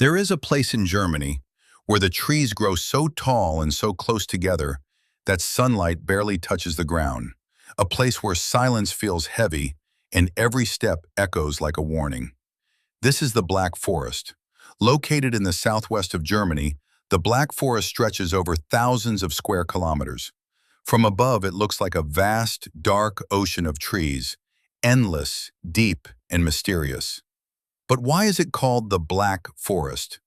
There is a place in Germany where the trees grow so tall and so close together that sunlight barely touches the ground, a place where silence feels heavy and every step echoes like a warning. This is the Black Forest. Located in the southwest of Germany, the Black Forest stretches over thousands of square kilometers. From above, it looks like a vast, dark ocean of trees, endless, deep, and mysterious. But why is it called the Black Forest?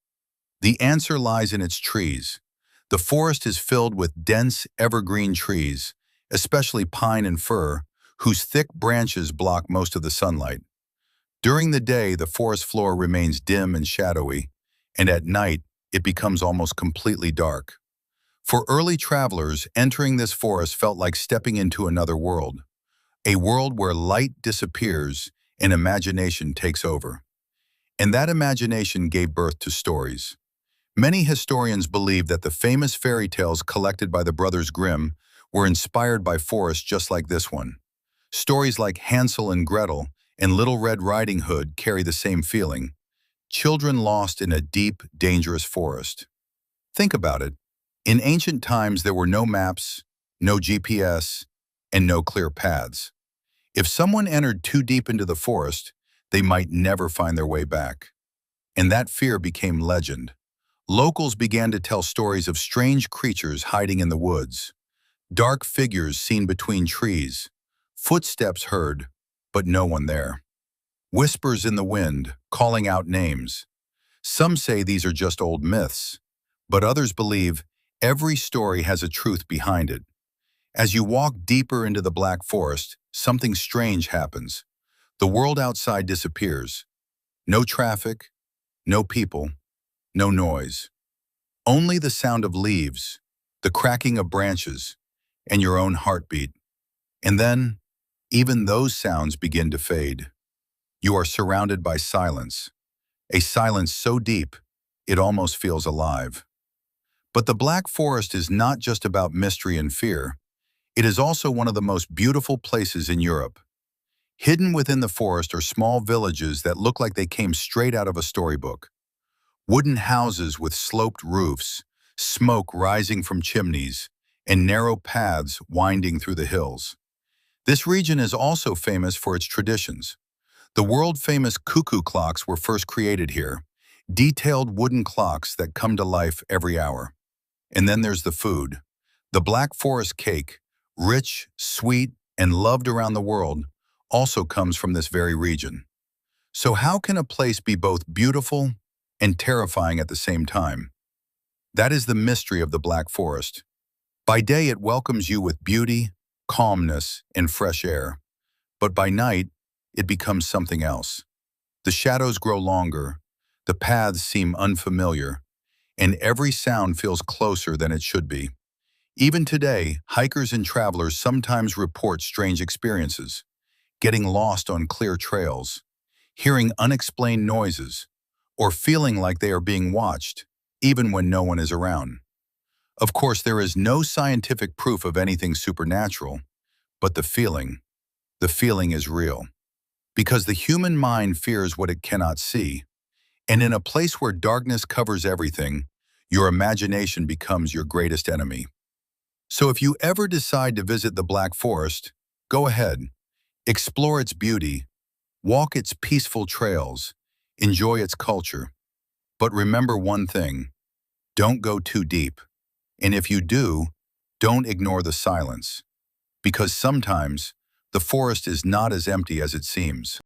The answer lies in its trees. The forest is filled with dense, evergreen trees, especially pine and fir, whose thick branches block most of the sunlight. During the day, the forest floor remains dim and shadowy, and at night, it becomes almost completely dark. For early travelers, entering this forest felt like stepping into another world, a world where light disappears and imagination takes over. And that imagination gave birth to stories. Many historians believe that the famous fairy tales collected by the Brothers Grimm were inspired by forests just like this one. Stories like Hansel and Gretel and Little Red Riding Hood carry the same feeling: children lost in a deep, dangerous forest. Think about it. In ancient times, there were no maps, no GPS, and no clear paths. If someone entered too deep into the forest, they might never find their way back. And that fear became legend. Locals began to tell stories of strange creatures hiding in the woods, dark figures seen between trees, footsteps heard, but no one there. Whispers in the wind, calling out names. Some say these are just old myths, but others believe every story has a truth behind it. As you walk deeper into the Black Forest, something strange happens. The world outside disappears. No traffic, no people, no noise. Only the sound of leaves, the cracking of branches, and your own heartbeat. And then, even those sounds begin to fade. You are surrounded by silence, a silence so deep, it almost feels alive. But the Black Forest is not just about mystery and fear. It is also one of the most beautiful places in Europe. Hidden within the forest are small villages that look like they came straight out of a storybook. Wooden houses with sloped roofs, smoke rising from chimneys, and narrow paths winding through the hills. This region is also famous for its traditions. The world-famous cuckoo clocks were first created here, detailed wooden clocks that come to life every hour. And then there's the food. The Black Forest cake, rich, sweet, and loved around the world, also comes from this very region. So how can a place be both beautiful and terrifying at the same time? That is the mystery of the Black Forest. By day, it welcomes you with beauty, calmness, and fresh air. But by night, it becomes something else. The shadows grow longer, the paths seem unfamiliar, and every sound feels closer than it should be. Even today, hikers and travelers sometimes report strange experiences: getting lost on clear trails, hearing unexplained noises, or feeling like they are being watched, even when no one is around. Of course, there is no scientific proof of anything supernatural, but the feeling is real. Because the human mind fears what it cannot see, and in a place where darkness covers everything, your imagination becomes your greatest enemy. So if you ever decide to visit the Black Forest, go ahead. Explore its beauty, walk its peaceful trails, enjoy its culture. But remember one thing: don't go too deep. And if you do, don't ignore the silence. Because sometimes, the forest is not as empty as it seems.